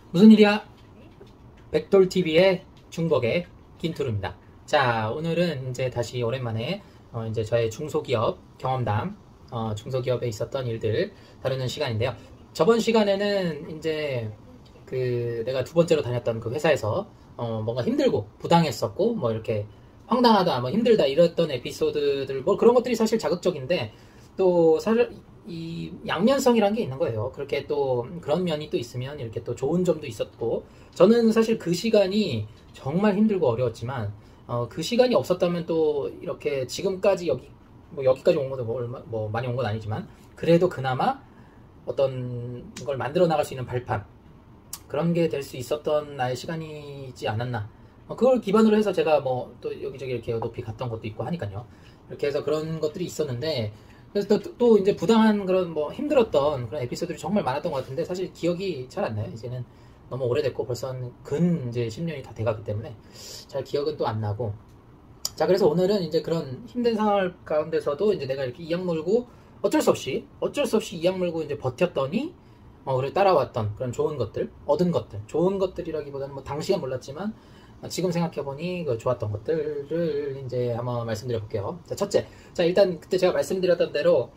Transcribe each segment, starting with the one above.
무슨 일이야? 백돌TV의 중복의 김투루입니다. 자, 오늘은 이제 다시 오랜만에 이제 저의 중소기업 경험담, 중소기업에 있었던 일들 다루는 시간인데요. 저번 시간에는 이제 내가 두 번째로 다녔던 그 회사에서 뭔가 힘들고 부당했었고 뭐 이렇게 황당하다, 뭐 힘들다 이랬던 에피소드들, 뭐 그런 것들이 사실 자극적인데 또 사실 이 양면성이라는 게 있는 거예요. 그렇게 또 그런 면이 또 있으면 이렇게 또 좋은 점도 있었고, 저는 사실 그 시간이 정말 힘들고 어려웠지만 그 시간이 없었다면 또 이렇게 지금까지 여기까지 온 것도 뭐 많이 온 건 아니지만 그래도 그나마 어떤 걸 만들어 나갈 수 있는 발판, 그런 게 될 수 있었던 나의 시간이지 않았나. 그걸 기반으로 해서 제가 뭐 또 여기저기 이렇게 높이 갔던 것도 있고 하니까요. 이렇게 해서 그런 것들이 있었는데, 그래서 또 이제 부당한 그런 뭐 힘들었던 그런 에피소드들이 정말 많았던 것 같은데, 사실 기억이 잘 안 나요. 이제는 너무 오래됐고 벌써 이제 10년이 다 돼가기 때문에 잘 기억은 또 안 나고. 자, 그래서 오늘은 이제 그런 힘든 상황 가운데서도 이제 내가 이렇게 이악 물고 어쩔 수 없이 이악 물고 이제 버텼더니 그래 따라왔던 그런 좋은 것들, 얻은 것들, 좋은 것들이라기보다는 뭐 당시엔 몰랐지만 지금 생각해보니 그 좋았던 것들을 이제 한번 말씀드려 볼게요. 자, 첫째. 자, 일단 그때 제가 말씀드렸던 대로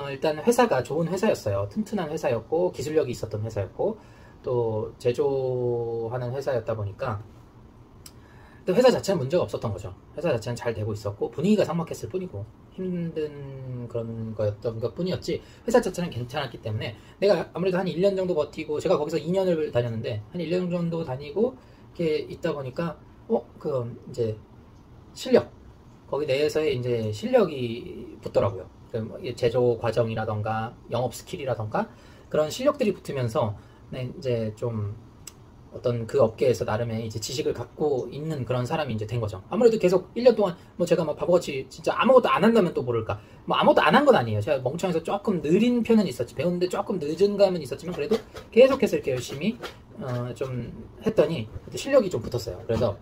일단 회사가 좋은 회사였어요. 튼튼한 회사였고 기술력이 있었던 회사였고 또 제조하는 회사였다 보니까 또 회사 자체는 문제가 없었던 거죠. 회사 자체는 잘 되고 있었고 분위기가 삭막했을 뿐이고 힘든 그런 거였던 것 뿐이었지, 회사 자체는 괜찮았기 때문에 내가 아무래도 한 1년 정도 버티고, 제가 거기서 2년을 다녔는데 한 1년 정도 다니고 이렇게 있다 보니까 이제 실력, 거기 내에서의 이제 실력이 붙더라고요. 제조 과정이라던가 영업 스킬이라던가 그런 실력들이 붙으면서 이제 좀 어떤 그 업계에서 나름의 이제 지식을 갖고 있는 그런 사람이 이제 된 거죠. 아무래도 계속 1년 동안 뭐 제가 막 바보같이 진짜 아무것도 안 한다면 또 모를까. 뭐 아무것도 안 한 건 아니에요. 제가 멍청해서 조금 느린 편은 있었지. 배우는데 조금 늦은 감은 있었지만 그래도 계속해서 이렇게 열심히 좀 했더니 실력이 좀 붙었어요. 그래서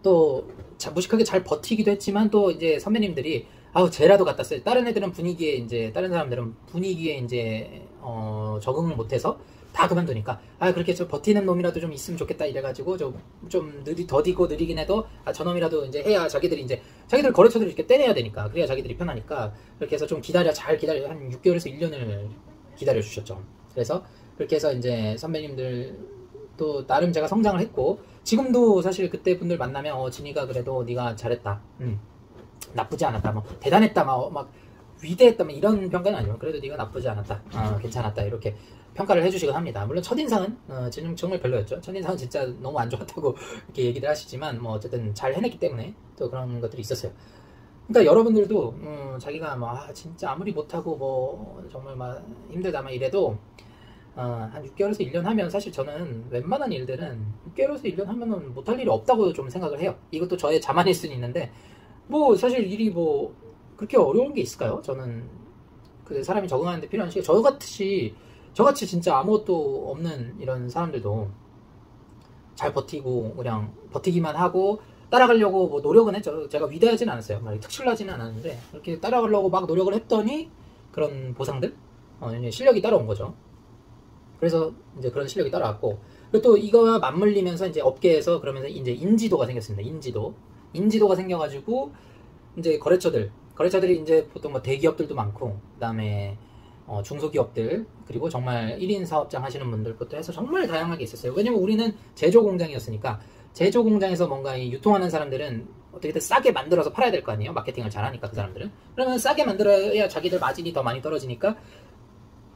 또 무식하게 잘 버티기도 했지만 또 이제 선배님들이 쟤라도 갖다 써요. 다른 사람들은 분위기에 이제 적응을 못해서 다 그만두니까 그렇게 좀 버티는 놈이라도 좀 있으면 좋겠다 이래가지고 좀 더디고 느리긴 해도 저놈이라도 이제 해야 자기들 거래처들을 이렇게 떼내야 되니까, 그래야 자기들이 편하니까 그렇게 해서 좀 잘 기다려, 한 6개월에서 1년을 기다려 주셨죠. 그래서 그렇게 해서 이제 선배님들 또 나름 제가 성장을 했고, 지금도 사실 그때 분들 만나면 진이가 그래도 네가 잘했다, 나쁘지 않았다, 뭐 대단했다, 막 위대했다, 뭐 이런 평가는 아니고 그래도 네가 나쁘지 않았다, 괜찮았다, 이렇게 평가를 해주시곤 합니다. 물론 첫인상은 정말 별로였죠. 첫인상은 진짜 너무 안 좋았다고 이렇게 얘기를 하시지만 뭐 어쨌든 잘 해냈기 때문에 또 그런 것들이 있었어요. 그러니까 여러분들도 자기가 진짜 아무리 못하고 뭐 정말 막 힘들다 막 이래도 한 6개월에서 1년 하면, 사실 저는 웬만한 일들은 6개월에서 1년 하면은 못할 일이 없다고 좀 생각을 해요. 이것도 저의 자만일 수는 있는데 뭐 사실 일이 뭐 그렇게 어려운 게 있을까요? 저는 그 사람이 적응하는 데 필요한 시간, 저같이 진짜 아무것도 없는 이런 사람들도 잘 버티고 그냥 버티기만 하고 따라가려고 뭐 노력은 했죠. 제가 위대하진 않았어요. 막 특출나지는 않았는데 이렇게 따라가려고 막 노력을 했더니 그런 보상들, 실력이 따라온 거죠. 그래서 이제 그런 실력이 따라왔고, 그리고 또 이거와 맞물리면서 이제 업계에서 그러면서 이제 인지도가 생겼습니다. 인지도가 생겨가지고 이제 거래처들이 이제 보통 뭐 대기업들도 많고, 그다음에 중소기업들, 그리고 정말 1인 사업장 하시는 분들부터 해서 정말 다양하게 있었어요. 왜냐면 우리는 제조 공장이었으니까, 제조 공장에서 뭔가 유통하는 사람들은 어떻게든 싸게 만들어서 팔아야 될 거 아니에요. 마케팅을 잘하니까 그 사람들은. 그러면 싸게 만들어야 자기들 마진이 더 많이 떨어지니까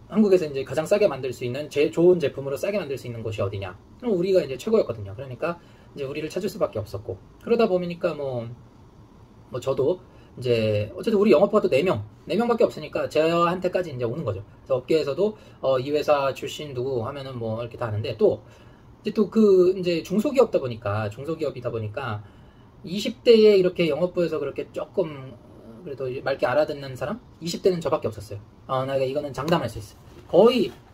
한국에서 이제 가장 싸게 만들 수 있는 좋은 제품으로 싸게 만들 수 있는 곳이 어디냐? 그럼 우리가 이제 최고였거든요. 그러니까 이제 우리를 찾을 수밖에 없었고, 그러다 보니까 뭐 저도 이제 어쨌든 우리 영업부가 또 4명밖에 없으니까 저한테까지 이제 오는 거죠. 그래서 업계에서도 이 회사 출신 누구 하면은 뭐 이렇게 다 하는데, 또 이제 이제 중소기업이다 보니까 20대에 이렇게 영업부에서 그렇게 조금 그래도 맑게 알아듣는 사람 20대는 저밖에 없었어요. 내가 이거는 장담할 수 있어.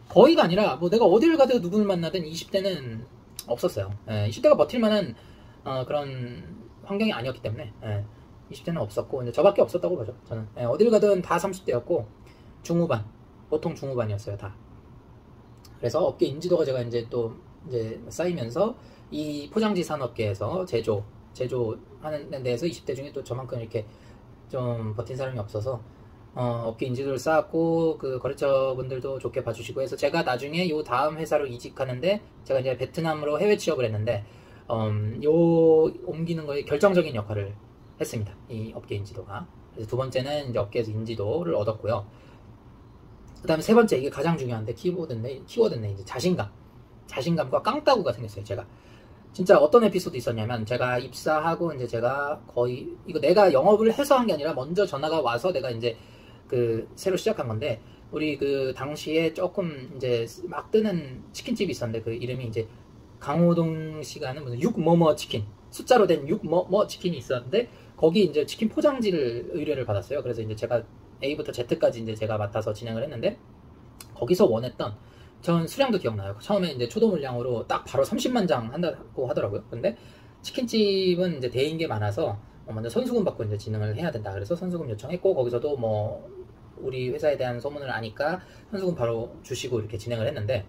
거의가 아니라 뭐 내가 어딜 가든 누구를 만나든 20대는 없었어요. 20대가 버틸 만한 그런 환경이 아니었기 때문에 20대는 없었고, 이제 저밖에 없었다고 보죠. 저는 어딜 가든 다 30대였고 보통 중후반이었어요 다. 그래서 업계 인지도가 제가 이제 또 이제 쌓이면서 이 포장지 산업계에서 제조하는 데에서 20대 중에 또 저만큼 이렇게 좀 버틴 사람이 없어서 업계 인지도를 쌓았고 그 거래처분들도 좋게 봐주시고 해서 제가 나중에 요 다음 회사로 이직하는데 제가 이제 베트남으로 해외 취업을 했는데 요 옮기는 거에 결정적인 역할을 했습니다. 이 업계 인지도가. 그래서 두 번째는 이제 업계에서 인지도를 얻었고요. 그 다음에 세 번째, 이게 가장 중요한데 키워드인데 이제 자신감과 깡따구가 생겼어요. 제가 진짜 어떤 에피소드 있었냐면, 제가 입사하고 이제 제가 거의 이거 내가 영업을 해서 한 게 아니라 먼저 전화가 와서 내가 이제 그 새로 시작한 건데, 우리 그 당시에 조금 이제 막 뜨는 치킨집이 있었는데 그 이름이 이제 강호동 씨가 하는 무슨 6뭐뭐 치킨, 숫자로 된 6뭐뭐 치킨이 있었는데 거기 이제 치킨 포장지를 의뢰를 받았어요. 그래서 이제 제가 A부터 Z까지 이제 제가 맡아서 진행을 했는데, 거기서 원했던, 전 수량도 기억나요. 처음에 이제 초도 물량으로 딱 바로 30만 장 한다고 하더라고요. 근데 치킨집은 이제 대인 게 많아서 먼저 선수금 받고 이제 진행을 해야 된다. 그래서 선수금 요청했고, 거기서도 뭐 우리 회사에 대한 소문을 아니까 선수금 바로 주시고 이렇게 진행을 했는데,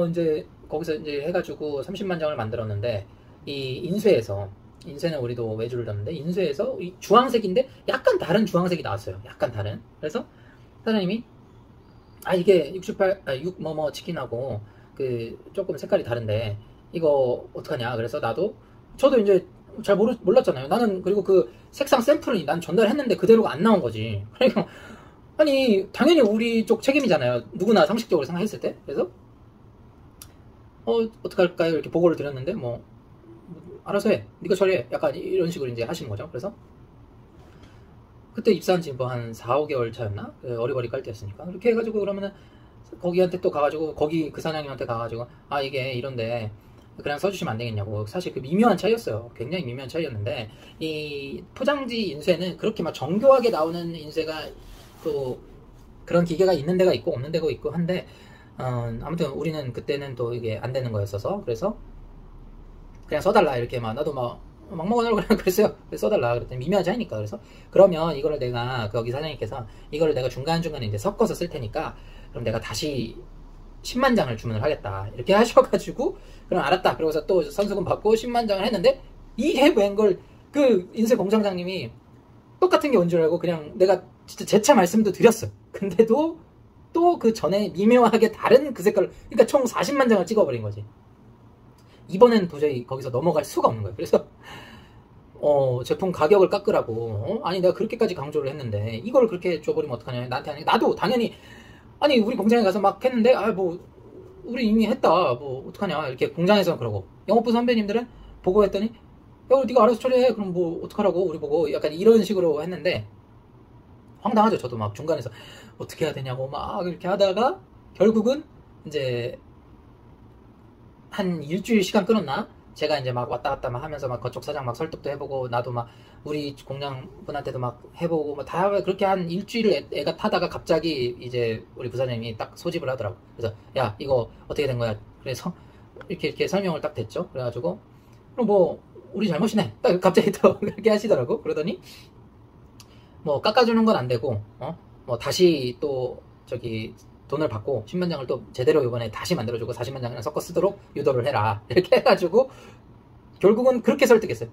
이제 거기서 이제 해가지고 30만 장을 만들었는데, 이 인쇄는 우리도 외주를 넣는데, 인쇄에서 이 주황색인데 약간 다른 주황색이 나왔어요. 약간 다른. 그래서 사장님이 이게 6 뭐뭐 치킨하고 그 조금 색깔이 다른데 이거 어떡하냐. 그래서 저도 이제 잘 몰랐잖아요. 나는. 그리고 그 색상 샘플을 난 전달했는데 그대로가 안 나온 거지. 그러니까 아니 당연히 우리 쪽 책임이잖아요. 누구나 상식적으로 생각했을 때. 그래서 어떡할까요? 이렇게 보고를 드렸는데 뭐 알아서 해. 네가 처리해. 약간 이런 식으로 이제 하시는 거죠. 그래서 그때 입사한 지 뭐 한 4, 5개월 차였나? 어리버리 깔 때였으니까. 그렇게 해가지고 그러면은 거기한테 또 가가지고 거기 그 사장님한테 가가지고 이게 이런데 그냥 써주시면 안 되겠냐고. 사실 그 미묘한 차이였어요. 굉장히 미묘한 차이였는데, 이 포장지 인쇄는 그렇게 막 정교하게 나오는 인쇄가 또 그런 기계가 있는 데가 있고 없는 데가 있고 한데, 아무튼 우리는 그때는 또 이게 안 되는 거였어서, 그래서 그냥 써달라 이렇게 나도 막 먹으라고 그냥 그랬어요. 그래서 써달라 그랬더니 미묘한 차이니까. 그래서 그러면 이거를 내가 거기 사장님께서 이거를 내가 중간중간에 이제 섞어서 쓸 테니까 그럼 내가 다시 10만 장을 주문을 하겠다 이렇게 하셔가지고, 그럼 알았다. 그러고서 또 선수금 받고 10만 장을 했는데, 이게 웬걸 그 인쇄 공장장님이 똑같은 게 온 줄 알고 그냥 내가 진짜 재차 말씀도 드렸어요. 근데도 또 그 전에 미묘하게 다른 그 색깔, 그러니까 총 40만 장을 찍어버린 거지. 이번엔 도저히 거기서 넘어갈 수가 없는 거예요. 그래서 제품 가격을 깎으라고 아니 내가 그렇게까지 강조를 했는데 이걸 그렇게 줘버리면 어떡하냐. 나한테 아니, 나도 당연히 아니 우리 공장에 가서 막 했는데 뭐 우리 이미 했다 뭐 어떡하냐 이렇게 공장에서 그러고, 영업부 선배님들은 보고했더니 네가 알아서 처리해. 그럼 뭐 어떡하라고 우리 보고, 약간 이런 식으로 했는데 황당하죠. 저도 막 중간에서 어떻게 해야 되냐고 막 이렇게 하다가 결국은 이제 한 일주일 시간 끊었나? 제가 이제 막 왔다 갔다 막 하면서 막 그쪽 사장 막 설득도 해보고, 나도 막 우리 공장 분한테도 막 해보고 뭐 다 그렇게 한 일주일을 애가 타다가 갑자기 이제 우리 부사장님이 딱 소집을 하더라고. 그래서 야 이거 어떻게 된 거야? 그래서 이렇게 설명을 딱 됐죠. 그래가지고 그럼 뭐 우리 잘못이네. 딱 갑자기 또 그렇게 하시더라고. 그러더니 뭐 깎아주는 건 안 되고 뭐 다시 또 저기 돈을 받고 10만 장을 또 제대로 이번에 다시 만들어주고 40만 장을 섞어 쓰도록 유도를 해라 이렇게 해가지고 결국은 그렇게 설득했어요.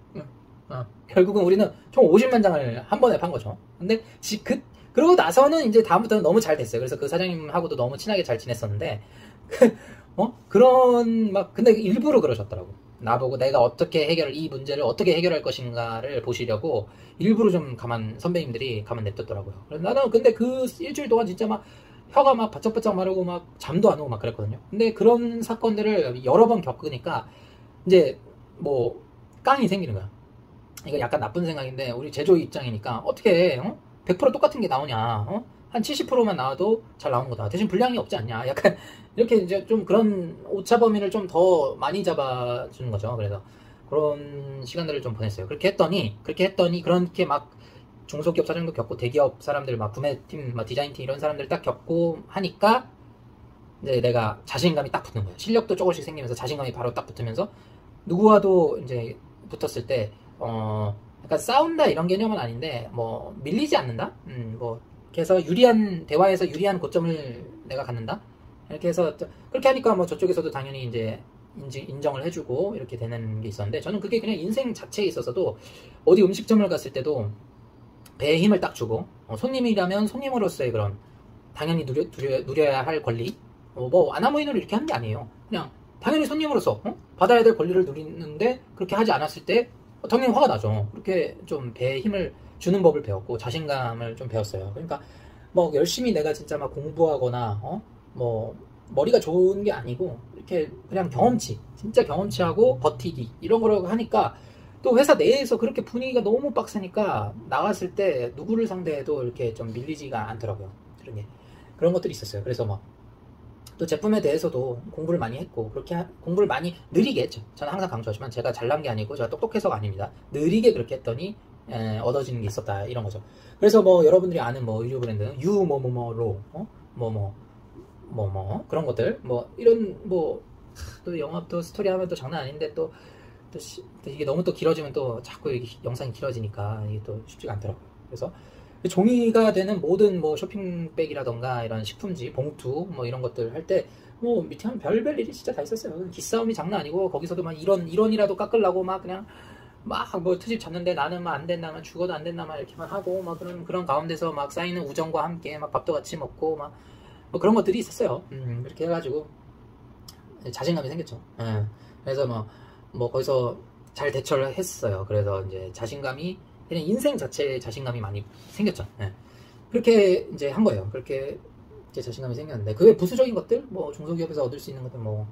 결국은 우리는 총 50만 장을 한 번에 판 거죠. 근데 그러고 나서는 이제 다음부터는 너무 잘 됐어요. 그래서 그 사장님하고도 너무 친하게 잘 지냈었는데 그런 근데 일부러 그러셨더라고. 나보고 내가 이 문제를 어떻게 해결할 것인가를 보시려고 일부러 좀 선배님들이 가만 냅뒀더라고요. 그래서 나는 근데 그 일주일 동안 진짜 막 혀가 막 바짝바짝 마르고 막 잠도 안 오고 막 그랬거든요. 근데 그런 사건들을 여러 번 겪으니까 이제 뭐 깡이 생기는 거야. 이거 약간 나쁜 생각인데 우리 제조 입장이니까 어떻게 100% 똑같은 게 나오냐. 한 70%만 나와도 잘 나오는 거다. 대신 분량이 없지 않냐. 약간 이렇게 이제 좀 그런 오차 범위를 좀 더 많이 잡아주는 거죠. 그래서 그런 시간들을 좀 보냈어요. 그렇게 했더니 그렇게 막 중소기업 사장도 겪고 대기업 사람들 막 구매팀, 막 디자인팀 이런 사람들 딱 겪고 하니까 이제 내가 자신감이 딱 붙는 거예요. 실력도 조금씩 생기면서 자신감이 바로 딱 붙으면서 누구와도 이제 붙었을 때 약간 싸운다 이런 개념은 아닌데 뭐 밀리지 않는다. 뭐 그래서 대화에서 유리한 고점을 내가 갖는다. 이렇게 해서 그렇게 하니까 뭐 저쪽에서도 당연히 이제 인정을 해주고 이렇게 되는 게 있었는데, 저는 그게 그냥 인생 자체에 있어서도 어디 음식점을 갔을 때도 배에 힘을 딱 주고, 손님이라면 손님으로서의 그런 당연히 누려야 할 권리, 뭐 아나무인으로 이렇게 하는 게 아니에요. 그냥 당연히 손님으로서 받아야 될 권리를 누리는데 그렇게 하지 않았을 때 당연히 화가 나죠. 그렇게 좀 배에 힘을 주는 법을 배웠고 자신감을 좀 배웠어요. 그러니까 뭐 열심히 내가 진짜 막 공부하거나 뭐 머리가 좋은 게 아니고 이렇게 그냥 경험치, 진짜 경험치하고 버티기 이런 거라고 하니까, 또 회사 내에서 그렇게 분위기가 너무 빡세니까 나갔을 때 누구를 상대해도 이렇게 좀 밀리지가 않더라고요. 그런 것들이 있었어요. 그래서 뭐 또 제품에 대해서도 공부를 많이 했고, 그렇게 공부를 많이 느리게 했죠. 저는 항상 강조하지만 제가 잘난 게 아니고 제가 똑똑해서가 아닙니다. 느리게 그렇게 했더니 얻어지는 게 있었다, 이런 거죠. 그래서 뭐 여러분들이 아는 뭐 의류 브랜드 유뭐뭐뭐로 그런 것들 뭐 이런 뭐 또 영업 또 스토리 하면 또 장난 아닌데, 또 이게 너무 또 길어지면 또 자꾸 영상이 길어지니까 이게 또 쉽지가 않더라고요. 그래서 종이가 되는 모든 뭐 쇼핑백이라던가 이런 식품지, 봉투 뭐 이런 것들 할 때 뭐 밑에 하면 별별 일이 진짜 다 있었어요. 기싸움이 장난 아니고, 거기서도 막 이런이라도 깎으려고 막 그냥 막 뭐 트집 잡는데 나는 막 안 된다면 죽어도 안 된다만 이렇게만 하고, 막 그런 가운데서 막 쌓이는 우정과 함께 막 밥도 같이 먹고 막 뭐 그런 것들이 있었어요. 그렇게 해가지고 자신감이 생겼죠. 그래서 뭐 거기서 잘 대처를 했어요. 그래서 이제 자신감이 그냥 인생 자체에 자신감이 많이 생겼죠. 그렇게 이제 한 거예요. 그렇게 이제 자신감이 생겼는데, 그게 부수적인 것들, 뭐 중소기업에서 얻을 수 있는 것들, 뭐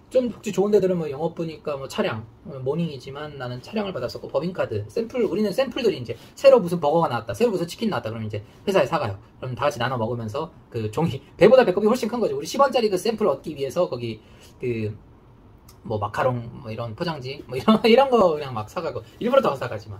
좀 복지 좋은 데들은 뭐 영업부니까 뭐 차량, 모닝이지만 나는 차량을 받았었고, 법인카드, 샘플, 우리는 샘플들이 이제 새로 무슨 버거가 나왔다, 새로 무슨 치킨 나왔다, 그러면 이제 회사에 사가요. 그럼 다 같이 나눠 먹으면서 그 종이, 배보다 배꼽이 훨씬 큰 거죠. 우리 10원짜리 그 샘플 얻기 위해서 거기 뭐 마카롱 뭐 이런 포장지 뭐 이런 거 그냥 막 사가고, 일부러 더 사가지만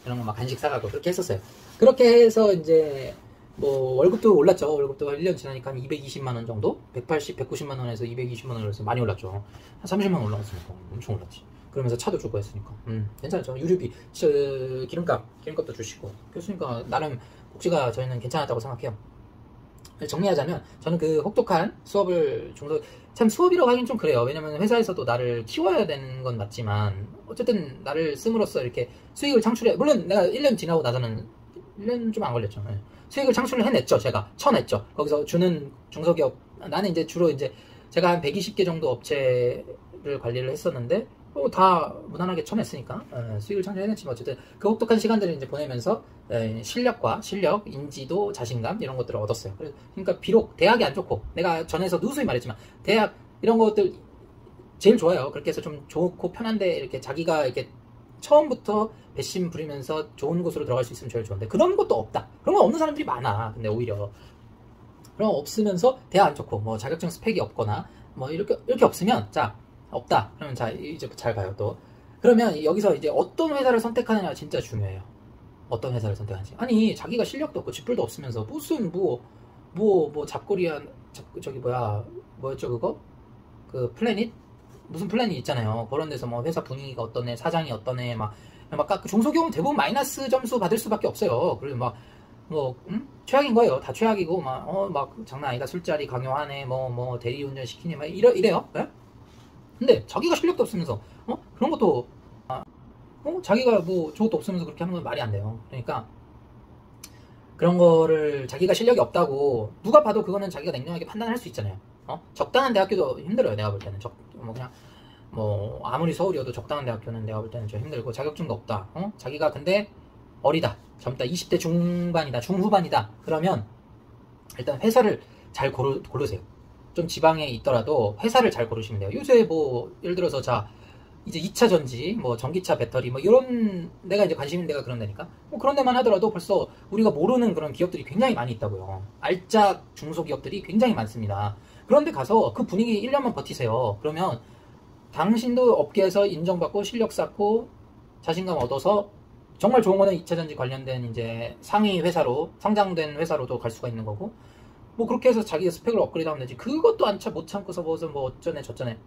이런 거 막 간식 사가고 그렇게 했었어요. 그렇게 해서 이제 뭐 월급도 올랐죠. 월급도 1년 지나니까 한 220만 원 정도, 180, 190만 원에서 220만 원으로 해서 많이 올랐죠. 한 30만 원 올라갔으니까 엄청 올랐지. 그러면서 차도 주고 했으니까 괜찮죠. 유류비, 기름값도 주시고, 그랬으니까 나름 복지가 저희는 괜찮았다고 생각해요. 정리하자면 저는 그 혹독한 수업을 참 수업이라고 하긴 좀 그래요. 왜냐면 회사에서도 나를 키워야 되는 건 맞지만 어쨌든 나를 씀으로써 이렇게 수익을 창출해, 물론 내가 1년 지나고 나서는 1년 좀 안 걸렸죠. 수익을 창출을 해냈죠. 제가 쳐냈죠. 거기서 주는 중소기업, 나는 이제 주로 이제 제가 한 120개 정도 업체를 관리를 했었는데 다 무난하게 쳐냈으니까 수익을 창출해냈지만, 어쨌든 그 혹독한 시간들을 이제 보내면서 실력, 인지도, 자신감 이런 것들을 얻었어요. 그러니까 비록 대학이 안 좋고, 내가 전에서 누수히 말했지만 대학 이런 것들 제일 좋아요. 그렇게 해서 좀 좋고 편한데 이렇게 자기가 이렇게 처음부터 배심 부리면서 좋은 곳으로 들어갈 수 있으면 제일 좋은데, 그런 것도 없다. 그런 거 없는 사람들이 많아. 근데 오히려 그런 거 없으면서 대학 안 좋고 뭐 자격증 스펙이 없거나 뭐 이렇게 없으면, 자 없다 그러면 자 이제 잘 봐요. 또 그러면 여기서 이제 어떤 회사를 선택하느냐가 진짜 중요해요. 어떤 회사를 선택하는지. 아니 자기가 실력도 없고 지뿔도 없으면서 무슨 저기 뭐였죠 그거? 그 플래닛? 무슨 플랜이 있잖아요. 그런 데서 뭐 회사 분위기가 어떠네, 사장이 어떠네, 막 중소기업은 대부분 마이너스 점수 받을 수밖에 없어요. 그리고 최악인 거예요. 다 최악이고, 막 장난 아니다. 술자리 강요하네, 대리운전 시키네, 막 이래요. 네? 근데 자기가 실력도 없으면서, 그런 것도, 자기가 뭐 저것도 없으면서 그렇게 하는 건 말이 안 돼요. 그러니까, 그런 거를 자기가 실력이 없다고 누가 봐도 그거는 자기가 냉정하게 판단할 수 있잖아요. 적당한 대학교도 힘들어요. 내가 볼 때는 아무리 서울이어도 적당한 대학교는 내가 볼 때는 좀 힘들고, 자격증도 없다. 자기가 근데 어리다, 젊다, 20대 중반이다, 중후반이다. 그러면 일단 회사를 잘 고르세요. 좀 지방에 있더라도 회사를 잘 고르시면 돼요. 요새 뭐 예를 들어서 이제 2차 전지, 뭐 전기차 배터리, 뭐 이런 내가 이제 관심 있는 데가 그런 데니까, 뭐 그런 데만 하더라도 벌써 우리가 모르는 그런 기업들이 굉장히 많이 있다고요. 알짜 중소기업들이 굉장히 많습니다. 그런데 가서 그 분위기 1년만 버티세요. 그러면 당신도 업계에서 인정받고 실력 쌓고 자신감 얻어서 정말 좋은 거는 2차 전지 관련된 이제 상위 회사로, 상장된 회사로도 갈 수가 있는 거고, 뭐 그렇게 해서 자기의 스펙을 업그레이드 하면 되지. 그것도 못 참고서 뭐 어쩌네 저쩌네,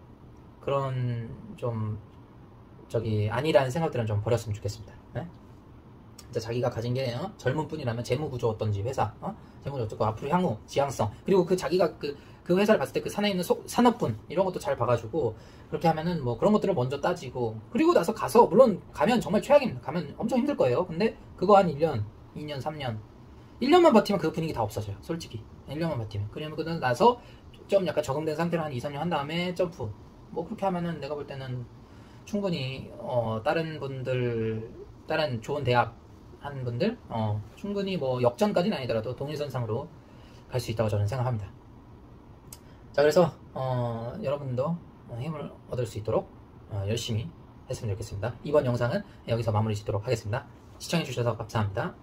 그런 좀 아니라는 생각들은 좀 버렸으면 좋겠습니다. 네? 진짜 자기가 가진 게 젊은 뿐이라면 재무 구조 어떤지, 회사 재무 구조 어떻고, 앞으로 향후 지향성, 그리고 그 자기가 그 그 회사를 봤을 때 그 산에 있는 산업군 이런 것도 잘 봐가지고 그렇게 하면은 뭐 그런 것들을 먼저 따지고 그리고 나서 가서 물론 가면 정말 최악입니다. 가면 엄청 힘들 거예요. 근데 그거 한 1년, 2년, 3년 1년만 버티면 그 분위기 다 없어져요. 솔직히 1년만 버티면. 그러면 그러고 나서 좀 약간 적응된 상태로 한 2, 3년 한 다음에 점프 뭐 그렇게 하면은 내가 볼 때는 충분히 다른 좋은 대학 한 분들 충분히 뭐 역전까지는 아니더라도 동일선상으로 갈 수 있다고 저는 생각합니다. 자, 그래서 여러분도 힘을 얻을 수 있도록 열심히 했으면 좋겠습니다. 이번 영상은 여기서 마무리 짓도록 하겠습니다. 시청해주셔서 감사합니다.